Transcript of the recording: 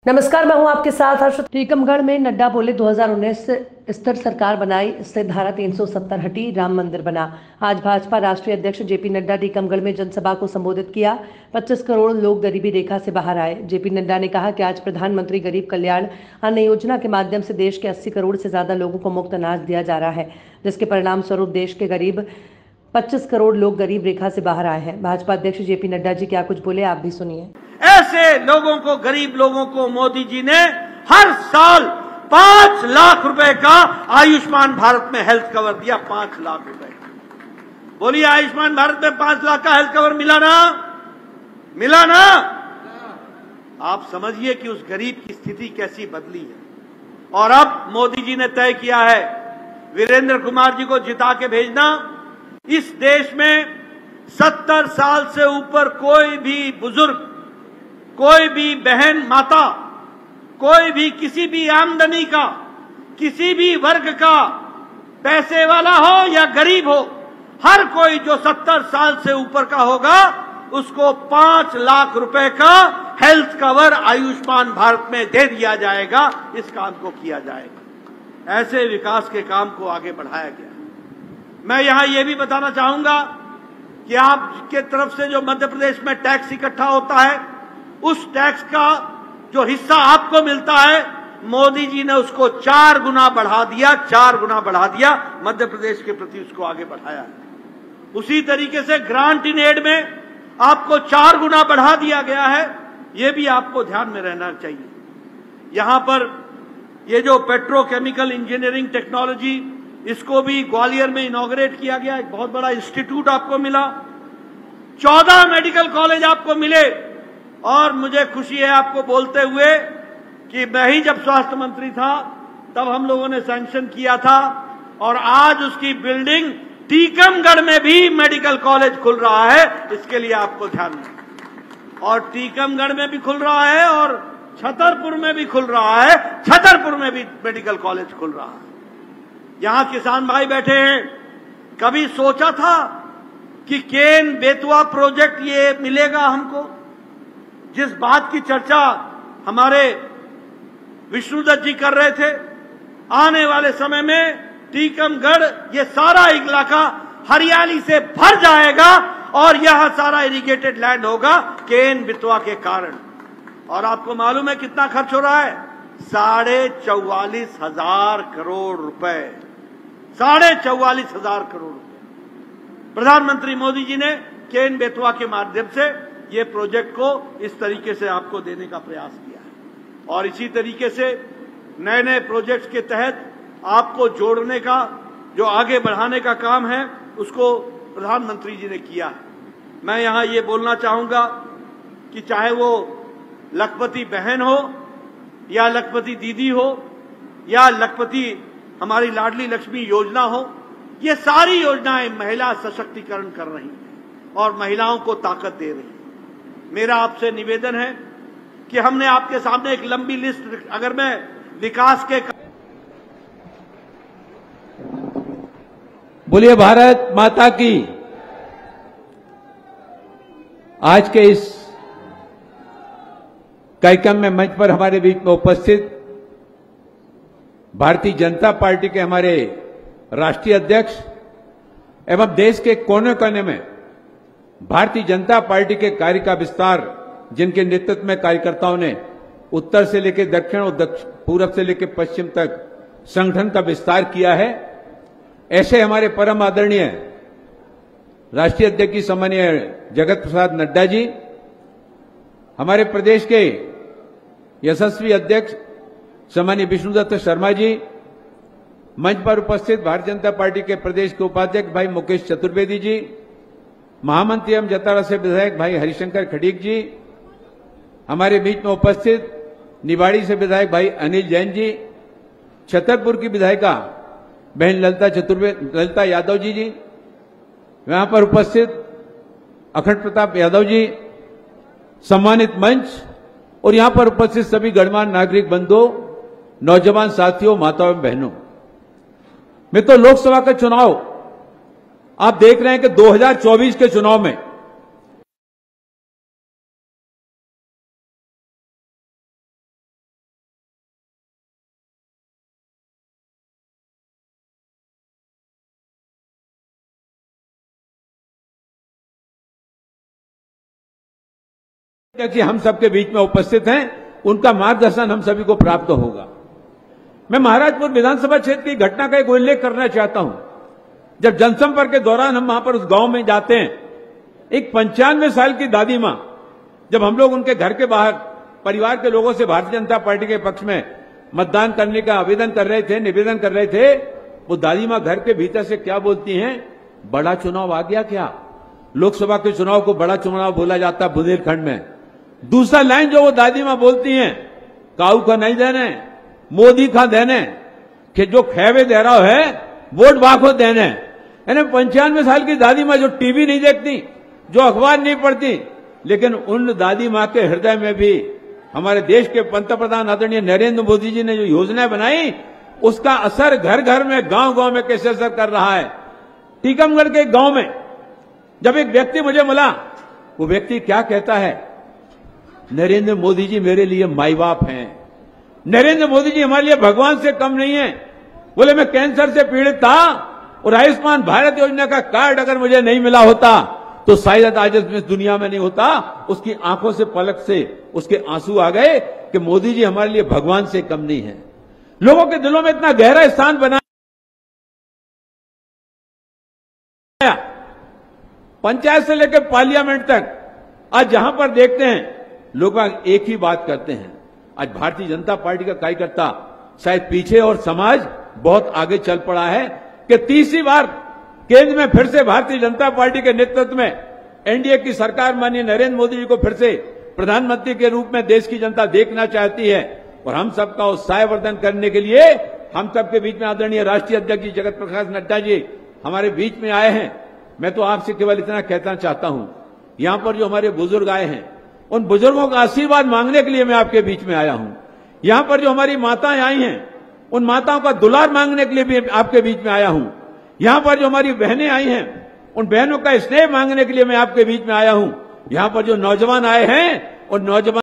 नमस्कार, मैं हूं आपके साथ हर्ष। टीकमगढ़ में नड्डा बोले 2019 स्थिर सरकार बनाई, इससे धारा 370 हटी, राम मंदिर बना। आज भाजपा राष्ट्रीय अध्यक्ष जेपी नड्डा टीकमगढ़ में जनसभा को संबोधित किया। 25 करोड़ लोग गरीबी रेखा से बाहर आए। जेपी नड्डा ने कहा कि आज प्रधानमंत्री गरीब कल्याण अन्न योजना के माध्यम से देश के 80 करोड़ से ज्यादा लोगों को मुफ्त अनाज दिया जा रहा है, जिसके परिणाम स्वरूप देश के करीब 25 करोड़ लोग गरीब रेखा से बाहर आए हैं। भाजपा अध्यक्ष जेपी नड्डा जी क्या कुछ बोले, आप भी सुनिए। ऐसे लोगों को, गरीब लोगों को मोदी जी ने हर साल 5 लाख रुपए का आयुष्मान भारत में हेल्थ कवर दिया। 5 लाख रुपए। बोलिए, आयुष्मान भारत में 5 लाख का हेल्थ कवर मिला ना? मिला ना? आप समझिए कि उस गरीब की स्थिति कैसी बदली है। और अब मोदी जी ने तय किया है वीरेंद्र कुमार जी को जिता के भेजना। इस देश में 70 साल से ऊपर कोई भी बुजुर्ग, कोई भी बहन माता, कोई भी किसी भी आमदनी का, किसी भी वर्ग का, पैसे वाला हो या गरीब हो, हर कोई जो 70 साल से ऊपर का होगा उसको 5 लाख रुपए का हेल्थ कवर आयुष्मान भारत में दे दिया जाएगा। इस काम को किया जाएगा। ऐसे विकास के काम को आगे बढ़ाया गया। मैं यहां यह भी बताना चाहूंगा कि आपके तरफ से जो मध्य प्रदेश में टैक्स इकट्ठा होता है, उस टैक्स का जो हिस्सा आपको मिलता है, मोदी जी ने उसको 4 गुना बढ़ा दिया। 4 गुना बढ़ा दिया। मध्य प्रदेश के प्रति उसको आगे बढ़ाया है। उसी तरीके से ग्रांट इन एड में आपको 4 गुना बढ़ा दिया गया है। यह भी आपको ध्यान में रहना चाहिए। यहां पर ये जो पेट्रोकेमिकल इंजीनियरिंग टेक्नोलॉजी, इसको भी ग्वालियर में इनॉग्रेट किया गया। एक बहुत बड़ा इंस्टीट्यूट आपको मिला। 14 मेडिकल कॉलेज आपको मिले। और मुझे खुशी है आपको बोलते हुए कि मैं ही जब स्वास्थ्य मंत्री था तब हम लोगों ने सैंक्शन किया था, और आज उसकी बिल्डिंग टीकमगढ़ में भी मेडिकल कॉलेज खुल रहा है। इसके लिए आपको ध्यान दें। और टीकमगढ़ में भी खुल रहा है और छतरपुर में भी खुल रहा है। छतरपुर में भी मेडिकल कॉलेज खुल रहा है। यहां किसान भाई बैठे हैं। कभी सोचा था कि केन बेतवा प्रोजेक्ट ये मिलेगा हमको? जिस बात की चर्चा हमारे विष्णुदत्त जी कर रहे थे, आने वाले समय में टीकमगढ़, ये सारा इलाका हरियाली से भर जाएगा और यह सारा इरिगेटेड लैंड होगा केन बेतवा के कारण। और आपको मालूम है कितना खर्च हो रहा है? 44,500 करोड़ रुपए। 44,500 करोड़ रुपए प्रधानमंत्री मोदी जी ने केन बेतवा के माध्यम से ये प्रोजेक्ट को इस तरीके से आपको देने का प्रयास किया है। और इसी तरीके से नए नए प्रोजेक्ट्स के तहत आपको जोड़ने का, जो आगे बढ़ाने का काम है, उसको प्रधानमंत्री जी ने किया है। मैं यहां ये बोलना चाहूंगा कि चाहे वो लखपति बहन हो या लखपति दीदी हो या लखपति हमारी लाडली लक्ष्मी योजना हो, ये सारी योजनाएं महिला सशक्तिकरण कर रही हैं और महिलाओं को ताकत दे रही हैं। मेरा आपसे निवेदन है कि हमने आपके सामने एक लंबी लिस्ट, अगर मैं विकास के, बोलिए भारत माता की। आज के इस कार्यक्रम में मंच पर हमारे बीच में उपस्थित भारतीय जनता पार्टी के हमारे राष्ट्रीय अध्यक्ष एवं देश के कोने कोने में भारतीय जनता पार्टी के कार्य का विस्तार, जिनके नेतृत्व में कार्यकर्ताओं ने उत्तर से लेकर दक्षिण और पूरब से लेकर पश्चिम तक संगठन का विस्तार किया है, ऐसे हमारे परम आदरणीय राष्ट्रीय अध्यक्ष जी सम्मानीय जगत प्रसाद नड्डा जी, हमारे प्रदेश के यशस्वी अध्यक्ष सम्मानीय विष्णुदत्त शर्मा जी, मंच पर उपस्थित भारतीय जनता पार्टी के प्रदेश के उपाध्यक्ष भाई मुकेश चतुर्वेदी जी, महामंत्री एवं जतारा से विधायक भाई हरिशंकर खटीक जी, हमारे बीच में उपस्थित निवाड़ी से विधायक भाई अनिल जैन जी, छतरपुर की विधायिका बहन ललिता यादव जी, यहां पर उपस्थित अखंड प्रताप यादव जी, सम्मानित मंच और यहां पर उपस्थित सभी गणमान्य नागरिक बंधुओं, नौजवान साथियों, माताओं एवं बहनों, मैं तो लोकसभा का चुनाव आप देख रहे हैं कि 2024 के चुनाव में कि हम सबके बीच में उपस्थित हैं, उनका मार्गदर्शन हम सभी को प्राप्त होगा। मैं महाराजपुर विधानसभा क्षेत्र की घटना का एक उल्लेख करना चाहता हूं। जब जनसंपर्क के दौरान हम वहां पर उस गांव में जाते हैं, एक 95 साल की दादी मां, जब हम लोग उनके घर के बाहर परिवार के लोगों से भारतीय जनता पार्टी के पक्ष में मतदान करने का आवेदन कर रहे थे, निवेदन कर रहे थे, वो दादी मां घर के भीतर से क्या बोलती हैं, बड़ा चुनाव आ गया क्या? लोकसभा के चुनाव को बड़ा चुनाव बोला जाता है बुंदेलखंड में। दूसरा लाइन जो वो दादी मां बोलती हैं, काऊ का नहीं देने, मोदी का देने, कि जो खेवे दे रहा है वोट बाको देने। यानी 95 साल की दादी मां जो टीवी नहीं देखती, जो अखबार नहीं पढ़ती, लेकिन उन दादी मां के हृदय में भी हमारे देश के पंतप्रधान आदरणीय नरेंद्र मोदी जी ने जो योजनाएं बनाई, उसका असर घर घर में, गांव गांव में कैसे असर कर रहा है। टीकमगढ़ के गांव में जब एक व्यक्ति मुझे मिला, वो व्यक्ति क्या कहता है, नरेंद्र मोदी जी मेरे लिए माई बाप हैं, नरेंद्र मोदी जी हमारे लिए भगवान से कम नहीं है। बोले मैं कैंसर से पीड़ित था और आयुष्मान भारत योजना का कार्ड अगर मुझे नहीं मिला होता तो शायद आज इस दुनिया में नहीं होता। उसकी आंखों से पलक से उसके आंसू आ गए कि मोदी जी हमारे लिए भगवान से कम नहीं है। लोगों के दिलों में इतना गहरा स्थान बनाया। पंचायत से लेकर पार्लियामेंट तक आज जहां पर देखते हैं, लोग एक ही बात करते हैं, आज भारतीय जनता पार्टी का कार्यकर्ता शायद पीछे और समाज बहुत आगे चल पड़ा है कि तीसरी बार केंद्र में फिर से भारतीय जनता पार्टी के नेतृत्व में एनडीए की सरकार माननीय नरेंद्र मोदी जी को फिर से प्रधानमंत्री के रूप में देश की जनता देखना चाहती है। और हम सबका उत्साहवर्धन करने के लिए हम सबके बीच में आदरणीय राष्ट्रीय अध्यक्ष जी जगत प्रकाश नड्डा जी हमारे बीच में आए हैं। मैं तो आपसे केवल इतना कहना चाहता हूं, यहां पर जो हमारे बुजुर्ग आए हैं, उन बुजुर्गों का आशीर्वाद मांगने के लिए मैं आपके बीच में आया हूं। यहां पर जो हमारी माताएं आई हैं, उन माताओं का दुलार मांगने के लिए भी आपके बीच में आया हूं। यहां पर जो हमारी बहनें आई हैं, उन बहनों का स्नेह मांगने के लिए मैं आपके बीच में आया हूं। यहां पर जो नौजवान आए हैं, उन नौजवान